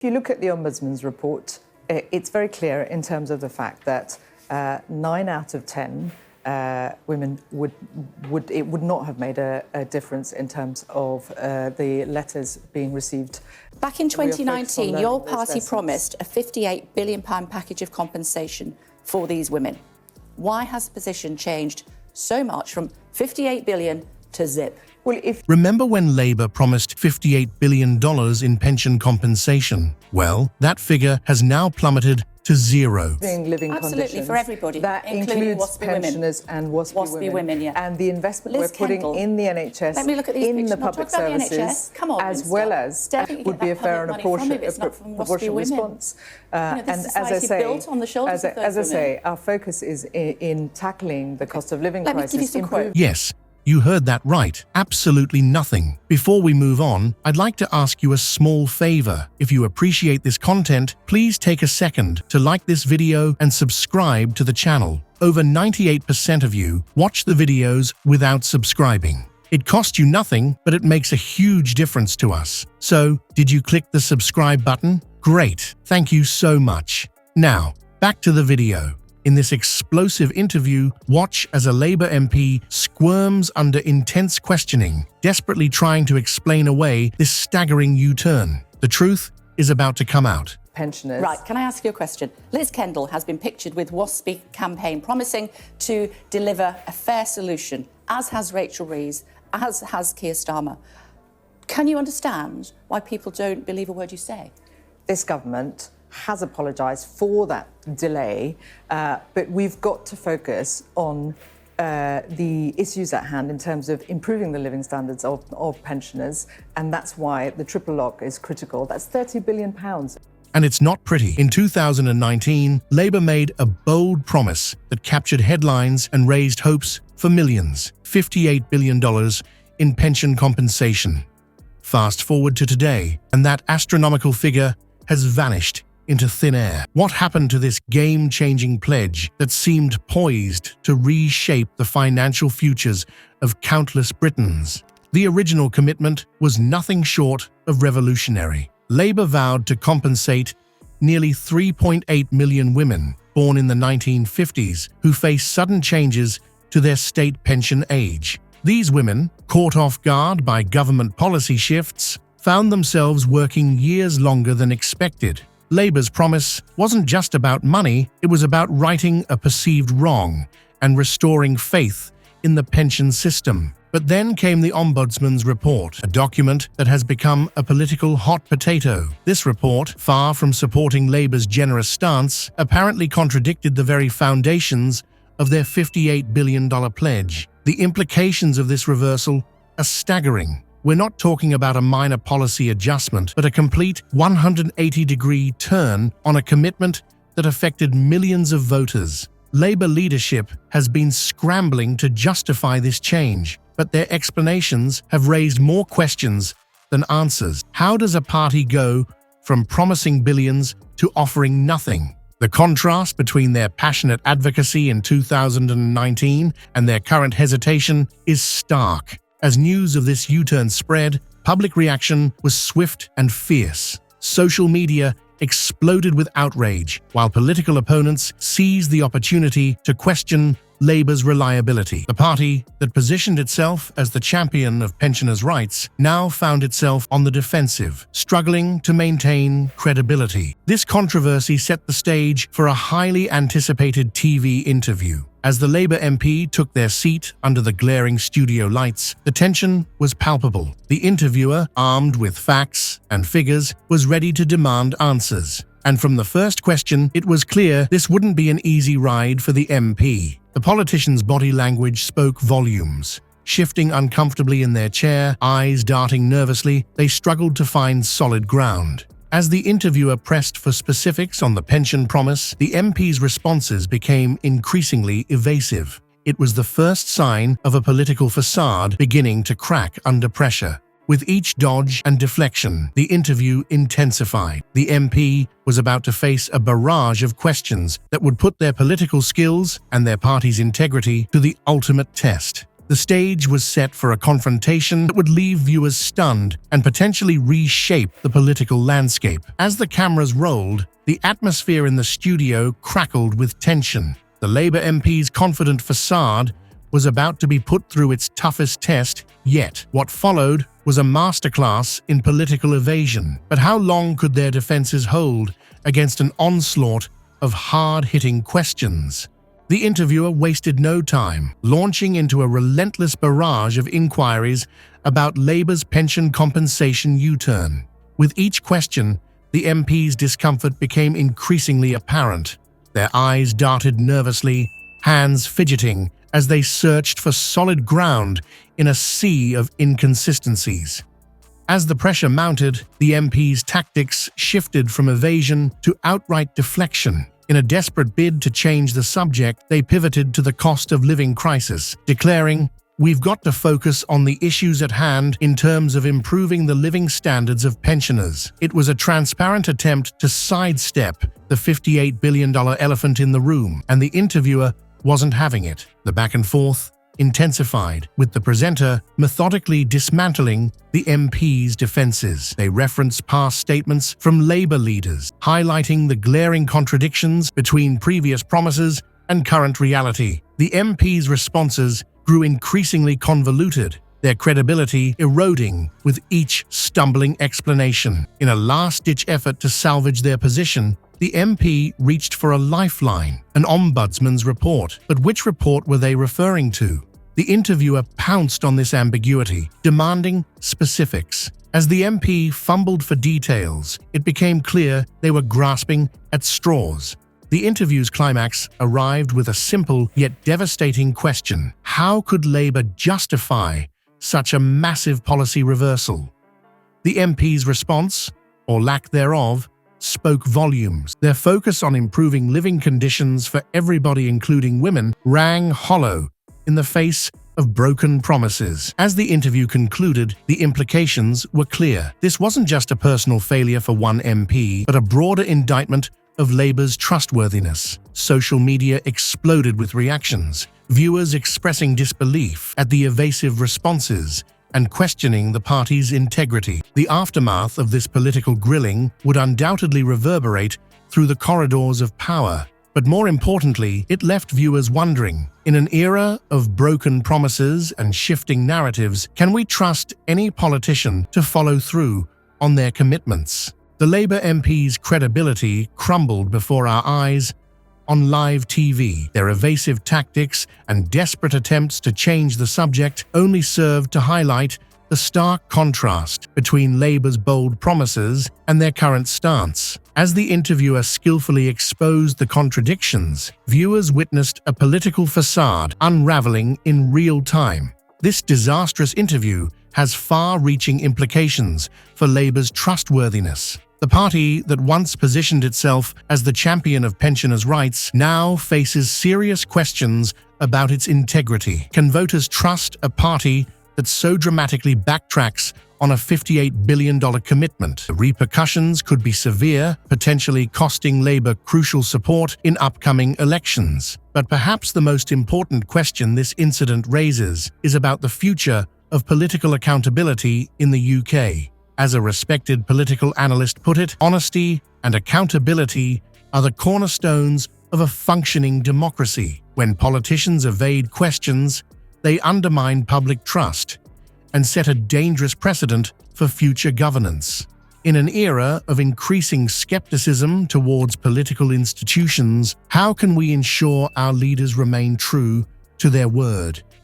If you look at the Ombudsman's report, it's very clear in terms of the fact that 9 out of 10 women would not have made a difference in terms of the letters being received. Back in 2019, your party promised a £58 billion package of compensation for these women. Why has the position changed so much from 58 billion to zip? Well, Remember when Labour promised $58 billion in pension compensation? Well, that figure has now plummeted to zero. living Absolutely, conditions, for everybody, that including includes WASPy women. pensioners and WASPy women. Yeah. And the investment Liz we're putting Kendall, in the NHS, let me look at these in pictures. the Not public talk about the services, NHS. Come on, as Winston. well as Definitely would get be a that fair and public money from it. It's not from WASPy proportional women. response. This And as I society say, built on the shoulders of those as I say, women. our focus is in tackling the cost of living Let me crisis. give you some quotes. Yes, you heard that right. Absolutely nothing. Before we move on, I'd like to ask you a small favor. If you appreciate this content, please take a second to like this video and subscribe to the channel. Over 98% of you watch the videos without subscribing. It costs you nothing, but it makes a huge difference to us. So, did you click the subscribe button? Great. Thank you so much. Now, back to the video. In this explosive interview, watch as a Labour MP squirms under intense questioning, desperately trying to explain away this staggering U-turn. The truth is about to come out. Pensioners. Right, can I ask you a question? Liz Kendall has been pictured with WASPy campaign promising to deliver a fair solution, as has Rachel Reeves, as has Keir Starmer. Can you understand why people don't believe a word you say? This government has apologised for that delay, but we've got to focus on the issues at hand in terms of improving the living standards of pensioners, and that's why the triple lock is critical. That's £30 billion. And it's not pretty. In 2019, Labour made a bold promise that captured headlines and raised hopes for millions. $58 billion in pension compensation. Fast forward to today, and that astronomical figure has vanished into thin air. What happened to this game-changing pledge that seemed poised to reshape the financial futures of countless Britons? The original commitment was nothing short of revolutionary. Labour vowed to compensate nearly 3.8 million women born in the 1950s who faced sudden changes to their state pension age. These women, caught off guard by government policy shifts, found themselves working years longer than expected. Labour's promise wasn't just about money, it was about righting a perceived wrong and restoring faith in the pension system. But then came the Ombudsman's report, a document that has become a political hot potato. This report, far from supporting Labour's generous stance, apparently contradicted the very foundations of their $58 billion pledge. The implications of this reversal are staggering. We're not talking about a minor policy adjustment, but a complete 180-degree turn on a commitment that affected millions of voters. Labour leadership has been scrambling to justify this change, but their explanations have raised more questions than answers. How does a party go from promising billions to offering nothing? The contrast between their passionate advocacy in 2019 and their current hesitation is stark. As news of this U-turn spread, public reaction was swift and fierce. Social media exploded with outrage, while political opponents seized the opportunity to question Labour's reliability. The party that positioned itself as the champion of pensioners' rights now found itself on the defensive, struggling to maintain credibility. This controversy set the stage for a highly anticipated TV interview. As the Labour MP took their seat under the glaring studio lights, the tension was palpable. The interviewer, armed with facts and figures, was ready to demand answers. And from the first question, it was clear this wouldn't be an easy ride for the MP. The politician's body language spoke volumes. Shifting uncomfortably in their chair, eyes darting nervously, they struggled to find solid ground. As the interviewer pressed for specifics on the pension promise, the MP's responses became increasingly evasive. It was the first sign of a political facade beginning to crack under pressure. With each dodge and deflection, the interview intensified. The MP was about to face a barrage of questions that would put their political skills and their party's integrity to the ultimate test. The stage was set for a confrontation that would leave viewers stunned and potentially reshape the political landscape. As the cameras rolled, the atmosphere in the studio crackled with tension. The Labour MP's confident facade was about to be put through its toughest test yet. What followed was a masterclass in political evasion. But how long could their defences hold against an onslaught of hard-hitting questions? The interviewer wasted no time, launching into a relentless barrage of inquiries about Labour's pension compensation U-turn. With each question, the MP's discomfort became increasingly apparent. Their eyes darted nervously, hands fidgeting as they searched for solid ground in a sea of inconsistencies. As the pressure mounted, the MP's tactics shifted from evasion to outright deflection. In a desperate bid to change the subject, they pivoted to the cost of living crisis, declaring, "We've got to focus on the issues at hand in terms of improving the living standards of pensioners." It was a transparent attempt to sidestep the $58 billion elephant in the room, and the interviewer wasn't having it. The back and forth intensified, with the presenter methodically dismantling the MP's defences. They referenced past statements from Labour leaders, highlighting the glaring contradictions between previous promises and current reality. The MP's responses grew increasingly convoluted, their credibility eroding with each stumbling explanation. In a last-ditch effort to salvage their position, the MP reached for a lifeline, an ombudsman's report. But which report were they referring to? The interviewer pounced on this ambiguity, demanding specifics. As the MP fumbled for details, it became clear they were grasping at straws. The interview's climax arrived with a simple yet devastating question. How could Labour justify such a massive policy reversal? The MP's response, or lack thereof, spoke volumes. Their focus on improving living conditions for everybody, including women, rang hollow in the face of broken promises. As the interview concluded, the implications were clear. This wasn't just a personal failure for one MP, but a broader indictment of Labour's trustworthiness. Social media exploded with reactions, viewers expressing disbelief at the evasive responses and questioning the party's integrity. The aftermath of this political grilling would undoubtedly reverberate through the corridors of power. But more importantly, it left viewers wondering, in an era of broken promises and shifting narratives, can we trust any politician to follow through on their commitments? The Labour MP's credibility crumbled before our eyes on live TV. Their evasive tactics and desperate attempts to change the subject only served to highlight the stark contrast between Labour's bold promises and their current stance. As the interviewer skillfully exposed the contradictions, viewers witnessed a political facade unraveling in real time. This disastrous interview has far-reaching implications for Labour's trustworthiness. The party that once positioned itself as the champion of pensioners' rights now faces serious questions about its integrity. Can voters trust a party that so dramatically backtracks on a $58 billion commitment? The repercussions could be severe, potentially costing Labour crucial support in upcoming elections. But perhaps the most important question this incident raises is about the future of political accountability in the UK. As a respected political analyst put it, honesty and accountability are the cornerstones of a functioning democracy. When politicians evade questions, they undermine public trust and set a dangerous precedent for future governance. In an era of increasing skepticism towards political institutions, how can we ensure our leaders remain true to their word?